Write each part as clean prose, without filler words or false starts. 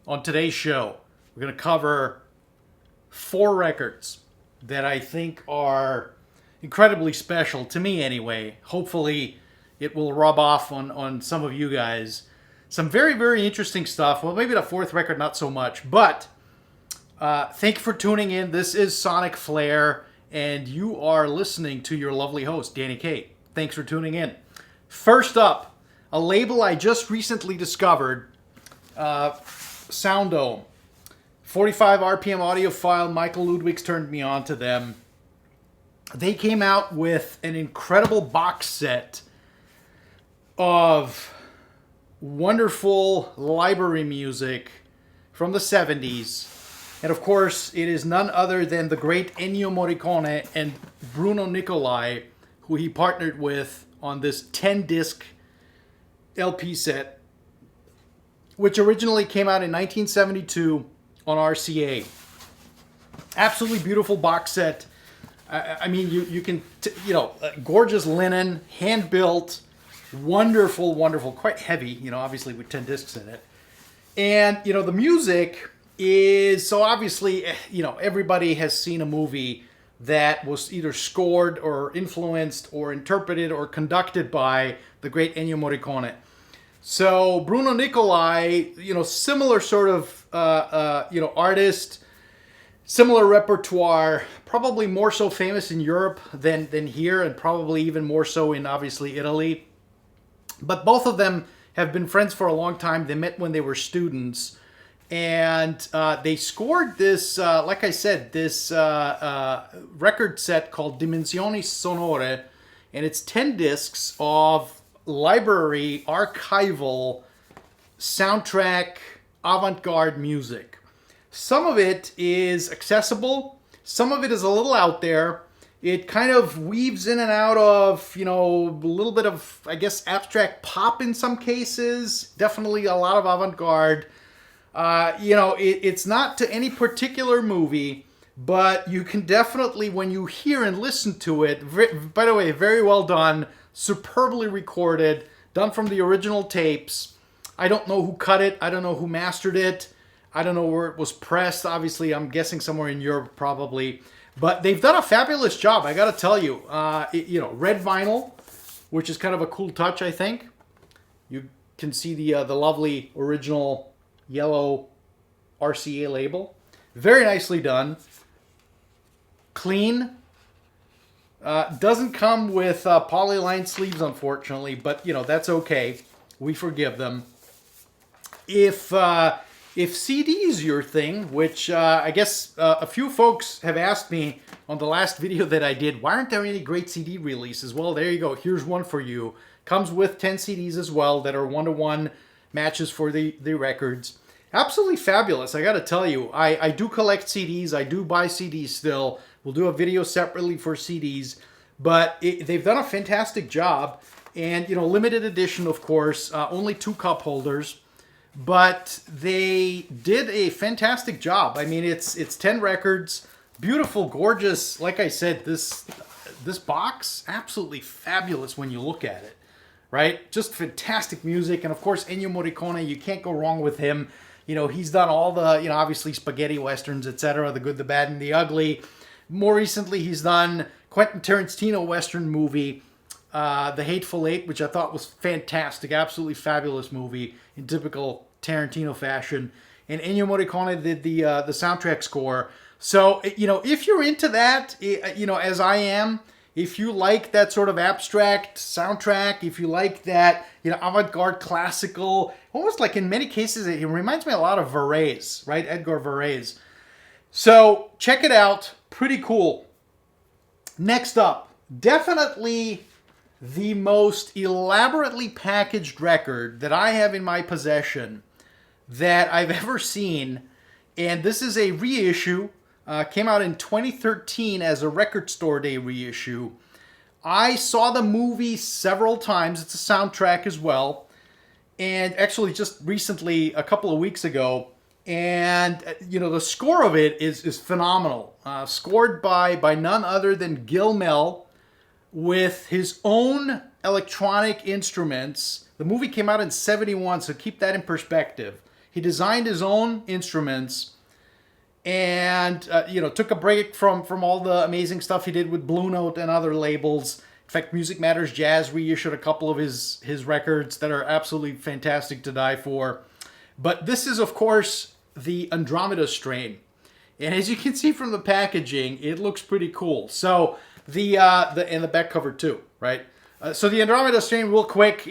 On today's show, we're going to cover 4 records that I think are incredibly special, to me anyway. Hopefully, it will rub off on some of you guys. Some very, very interesting stuff. Well, maybe the 4th record, not so much. But thank you for tuning in. This is Sonic Flair, and you are listening to your lovely host, Danny K. Thanks for tuning in. First up, a label I just recently discovered, Soundohm. 45 RPM audiophile. Michael Ludwig's turned me on to them. They came out with an incredible box set of wonderful library music from the 70s. And of course, it is none other than the great Ennio Morricone and Bruno Nicolai, who he partnered with on this 10-disc LP set, which originally came out in 1972 on RCA. Absolutely beautiful box set. I mean, you can, gorgeous linen, hand-built, wonderful, wonderful, quite heavy, obviously with 10 discs in it. And, the music is, so obviously, everybody has seen a movie that was either scored or influenced or interpreted or conducted by the great Ennio Morricone. So Bruno Nicolai, similar sort of, artist, similar repertoire, probably more so famous in Europe than here, and probably even more so in, obviously, Italy. But both of them have been friends for a long time. They met when they were students. And they scored this, like I said, this record set called Dimensioni Sonore. And it's 10 discs of library, archival, soundtrack, avant-garde music. Some of it is accessible. Some of it is a little out there. It kind of weaves in and out of, a little bit of, I guess, abstract pop in some cases. Definitely a lot of avant-garde. It's not to any particular movie, but you can definitely, when you hear and listen to it, by the way, very well done, superbly recorded, done from the original tapes. I don't know who cut it. I don't know who mastered it. I don't know where it was pressed. Obviously, I'm guessing somewhere in Europe probably. But they've done a fabulous job, I got to tell you. Red vinyl, which is kind of a cool touch, I think. You can see the lovely original yellow RCA label. Very nicely done. Clean. Doesn't come with polyline sleeves, unfortunately, but that's okay. We forgive them. If CD is your thing, which I guess a few folks have asked me on the last video that I did, why aren't there any great CD releases? Well, there you go. Here's one for you. Comes with 10 CDs as well that are one-to-one matches for the records. Absolutely fabulous, I gotta tell you. I do collect CDs. I do buy CDs still. We'll do a video separately for CDs. But they've done a fantastic job. And, limited edition, of course. Only 2 cup holders. But they did a fantastic job. I mean, it's 10 records. Beautiful, gorgeous. Like I said, this box, absolutely fabulous when you look at it. Right? Just fantastic music. And of course, Ennio Morricone, you can't go wrong with him. He's done all the, obviously spaghetti westerns, etc., The Good, the Bad, and the Ugly. More recently, he's done Quentin Tarantino western movie, The Hateful Eight, which I thought was fantastic. Absolutely fabulous movie in typical Tarantino fashion. And Ennio Morricone did the soundtrack score. So, if you're into that, as I am, if you like that sort of abstract soundtrack, if you like that, avant-garde classical, almost like in many cases, it reminds me a lot of Varese, right? Edgar Varese. So check it out. Pretty cool. Next up, definitely the most elaborately packaged record that I have in my possession that I've ever seen. And this is a reissue. Came out in 2013 as a Record Store Day reissue. I saw the movie several times. It's a soundtrack as well. And actually just recently, a couple of weeks ago. And, the score of it is phenomenal. Scored by none other than Gil Mellé with his own electronic instruments. The movie came out in 71, so keep that in perspective. He designed his own instruments and, took a break from all the amazing stuff he did with Blue Note and other labels. In fact, Music Matters Jazz reissued a couple of his records that are absolutely fantastic to die for. But this is, of course, the Andromeda Strain. And as you can see from the packaging, it looks pretty cool. So and the back cover too, right? So the Andromeda Strain, real quick,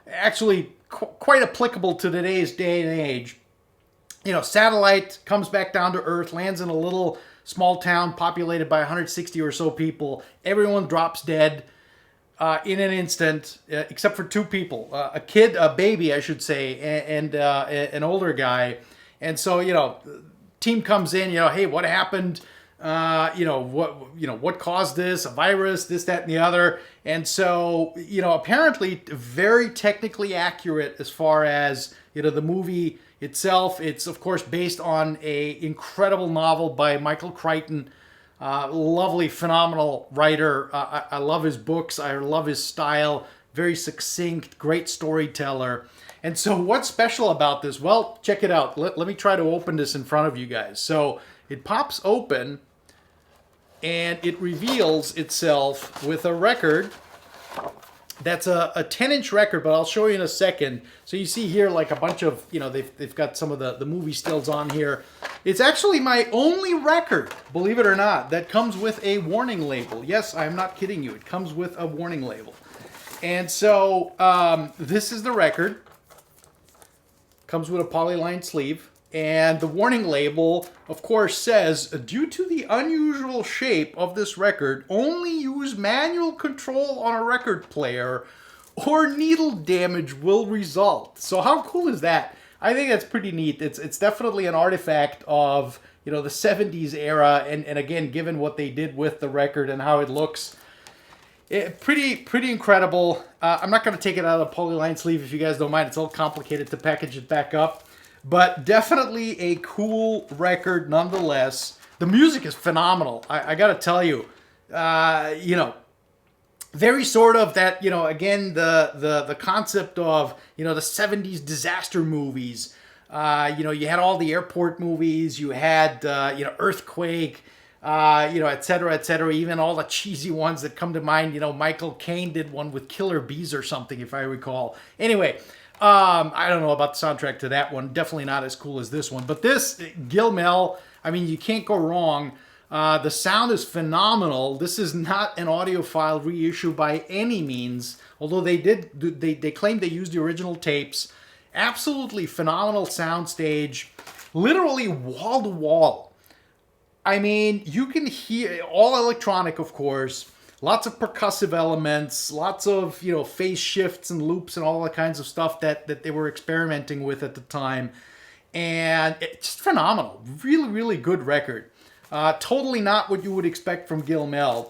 actually quite applicable to today's day and age. Satellite comes back down to Earth, lands in a little small town populated by 160 or so people. Everyone drops dead in an instant, except for two people. A baby, I should say, and an older guy. And so, team comes in, hey, what happened? What caused this? A virus, this, that, and the other. And so, apparently very technically accurate as far as, the movie itself. It's, of course, based on a incredible novel by Michael Crichton. Lovely, phenomenal writer. I love his books. I love his style. Very succinct, great storyteller. And so what's special about this? Well, check it out. Let me try to open this in front of you guys. So it pops open and it reveals itself with a record that's a 10-inch record, but I'll show you in a second. So you see here like a bunch of, they've got some of the movie stills on here. It's actually my only record, believe it or not, that comes with a warning label. Yes, I'm not kidding you. It comes with a warning label. And so this is the record. Comes with a polyline sleeve. And the warning label, of course, says, due to the unusual shape of this record, only use manual control on a record player or needle damage will result. So how cool is that? I think that's pretty neat. It's definitely an artifact of, the 70s era. And again, given what they did with the record and how it looks, pretty incredible. I'm not going to take it out of the polyline sleeve if you guys don't mind. It's a little complicated to package it back up. But definitely a cool record nonetheless. The music is phenomenal. I got to tell you, very sort of that, again, the concept of, the 70s disaster movies. You had all the airport movies. You had, Earthquake, et cetera, even all the cheesy ones that come to mind. Michael Caine did one with Killer Bees or something, if I recall. Anyway, I don't know about the soundtrack to that one. Definitely not as cool as this one. But this, Gil Mellé, you can't go wrong. The sound is phenomenal. This is not an audiophile reissue by any means. Although they claimed they used the original tapes. Absolutely phenomenal soundstage. Literally wall to wall. You can hear, all electronic, of course. Lots of percussive elements, lots of, phase shifts and loops and all that kinds of stuff that they were experimenting with at the time. And it's just phenomenal. Really, really good record. Totally not what you would expect from Gil Mellé,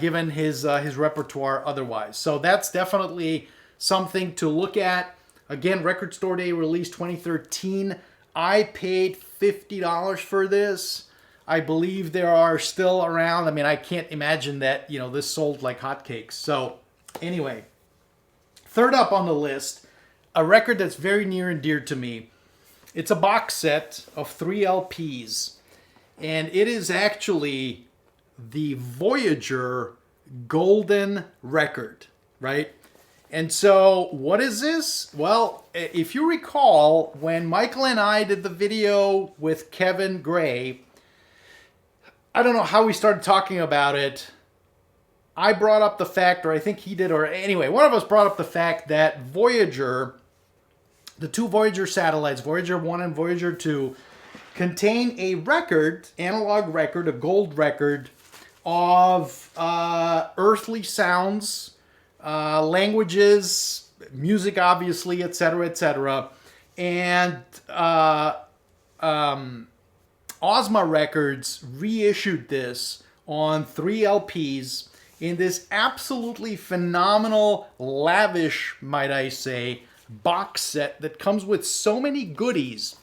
given his repertoire otherwise. So that's definitely something to look at. Again, Record Store Day release 2013. I paid $50 for this. I believe there are still around. I can't imagine that, this sold like hotcakes. So anyway, third up on the list, a record that's very near and dear to me. It's a box set of 3 LPs. And it is actually the Voyager Golden record, right? And so what is this? Well, if you recall, when Michael and I did the video with Kevin Gray, I don't know how we started talking about it. I brought up the fact, or I think he did, or anyway, one of us brought up the fact that Voyager, the 2 Voyager satellites, Voyager 1 and Voyager 2, contain a record, analog record, a gold record, of earthly sounds, languages, music obviously, etc., etc. And Ozma Records reissued this on 3 LPs in this absolutely phenomenal, lavish, might I say, box set that comes with so many goodies.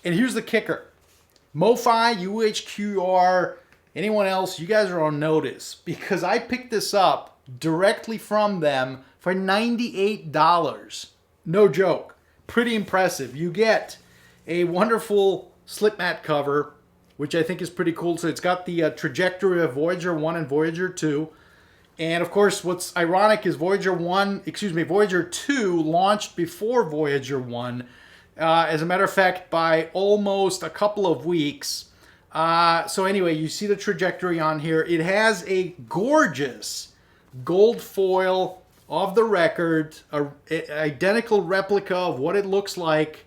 And here's the kicker. MoFi, UHQR, anyone else, you guys are on notice because I picked this up directly from them for $98. No joke. Pretty impressive. You get a wonderful slip mat cover, which I think is pretty cool. So it's got the trajectory of Voyager 1 and Voyager 2. And of course, what's ironic is Voyager 2 launched before Voyager 1. As a matter of fact, by almost a couple of weeks. So anyway, you see the trajectory on here. It has a gorgeous gold foil of the record, an identical replica of what it looks like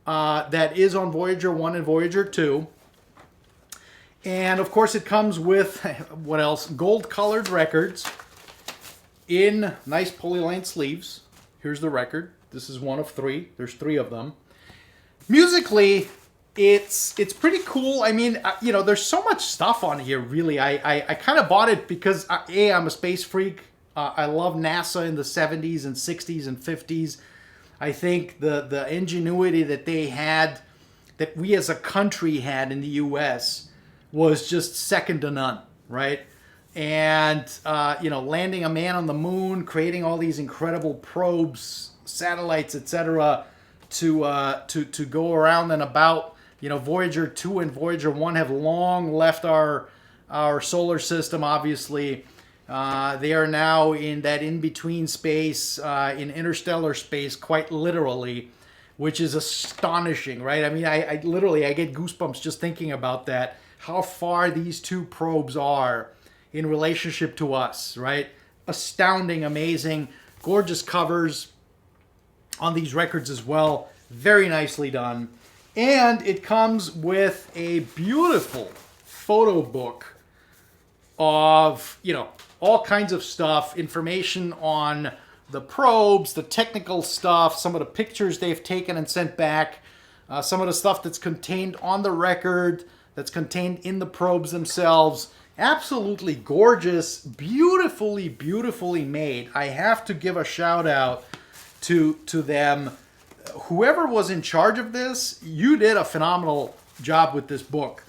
that is on Voyager 1 and Voyager 2. And of course it comes with, what else? Gold-colored records in nice polyline sleeves. Here's the record. This is one of three. There's three of them. Musically, it's pretty cool. I mean, there's so much stuff on here, really. I kind of bought it because, I'm a space freak. I love NASA in the 70s and 60s and 50s. I think the ingenuity that they had, that we as a country had in the U.S., was just second to none, right? And, landing a man on the moon, creating all these incredible probes, satellites, etc., to go around and about. Voyager 2 and Voyager 1 have long left our solar system, obviously. They are now in that in-between space, in interstellar space, quite literally, which is astonishing, right? I mean, I get goosebumps just thinking about that. How far these two probes are in relationship to us, right? Astounding, amazing, gorgeous covers on these records as well. Very nicely done. And it comes with a beautiful photo book of, all kinds of stuff, information on the probes, the technical stuff, some of the pictures they've taken and sent back, some of the stuff that's contained on the record, that's contained in the probes themselves. Absolutely gorgeous, beautifully, beautifully made. I have to give a shout out to them. Whoever was in charge of this, you did a phenomenal job with this book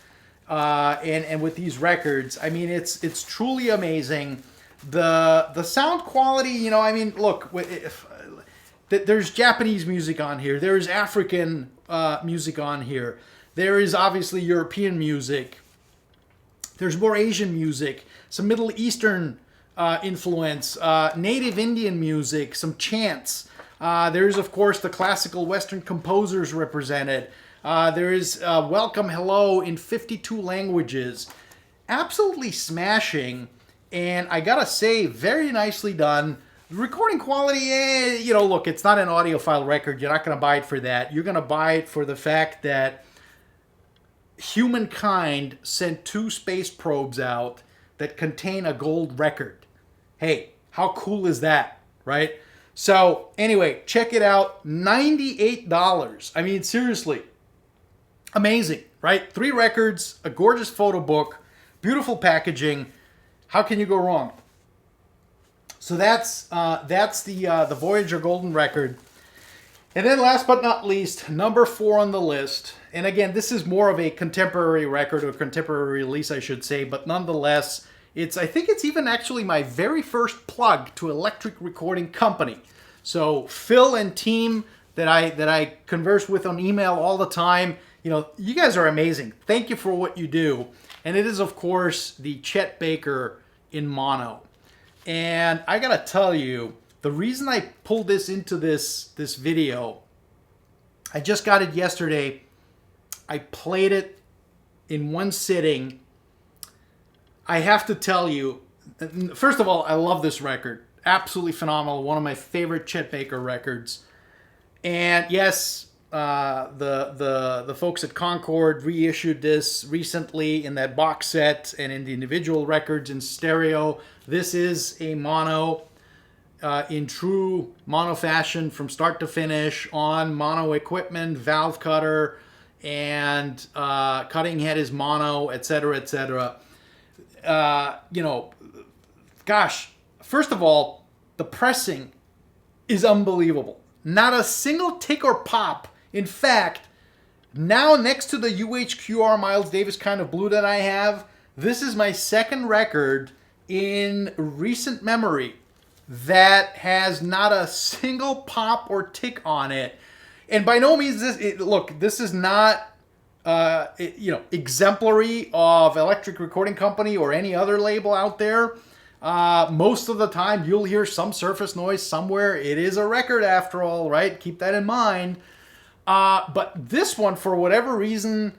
and with these records. I mean, it's truly amazing. The sound quality, look, there's Japanese music on here. There's African music on here. There is obviously European music. There's more Asian music, some Middle Eastern influence, native Indian music, some chants. There's, of course, the classical Western composers represented. There is Welcome Hello in 52 languages. Absolutely smashing. And I gotta say, very nicely done. The recording quality, look, it's not an audiophile record. You're not going to buy it for that. You're going to buy it for the fact that humankind sent 2 space probes out that contain a gold record. Hey, how cool is that, right? So, anyway, check it out. $98. I mean, seriously. Amazing, right? 3 records, a gorgeous photo book, beautiful packaging. How can you go wrong? So that's the Voyager Golden Record. And then last but not least, number 4 on the list. And again, this is more of a contemporary record, or contemporary release, I should say. But nonetheless, I think it's even actually my very first plug to Electric Recording Company. So Phil and team that I converse with on email all the time, you guys are amazing. Thank you for what you do. And it is, of course, the Chet Baker in mono. And I gotta tell you, the reason I pulled this into this video, I just got it yesterday. I played it in one sitting. I have to tell you, first of all, I love this record. Absolutely phenomenal. One of my favorite Chet Baker records. And yes, the folks at Concord reissued this recently in that box set and in the individual records in stereo. This is a mono in true mono fashion from start to finish on mono equipment, valve cutter, and cutting head is mono, etc., etc. Gosh, first of all, the pressing is unbelievable. Not a single tick or pop. In fact, now next to the UHQR Miles Davis kind of blue that I have, this is my second record in recent memory that has not a single pop or tick on it. And by no means look, this is not exemplary of Electric Recording Company or any other label out there. Most of the time you'll hear some surface noise somewhere. It is a record after all, right? Keep that in mind. But this one, for whatever reason,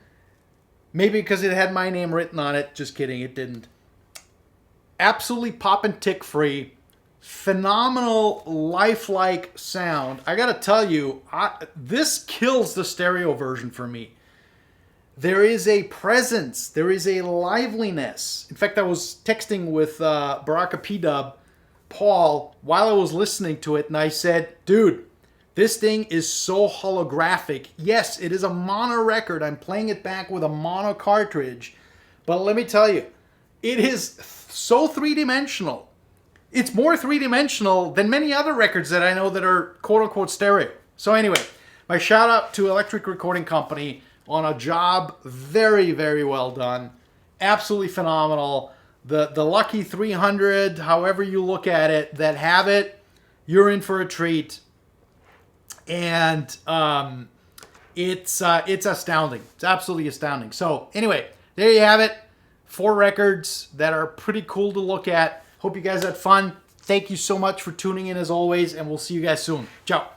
maybe because it had my name written on it, just kidding, it didn't. Absolutely pop and tick free. Phenomenal lifelike sound. I gotta tell you, this kills the stereo version for me. There is a presence. There is a liveliness. In fact, I was texting with Baraka P-Dub, Paul, while I was listening to it, and I said, dude, this thing is so holographic. Yes, it is a mono record. I'm playing it back with a mono cartridge. But let me tell you, it is so three-dimensional. It's more three-dimensional than many other records that I know that are quote-unquote stereo. So anyway, my shout-out to Electric Recording Company on a job very, very well done. Absolutely phenomenal. The lucky 300, however you look at it, that have it, you're in for a treat. And it's astounding. It's absolutely astounding. So anyway, there you have it. 4 records that are pretty cool to look at. Hope you guys had fun. Thank you so much for tuning in as always, and we'll see you guys soon. Ciao.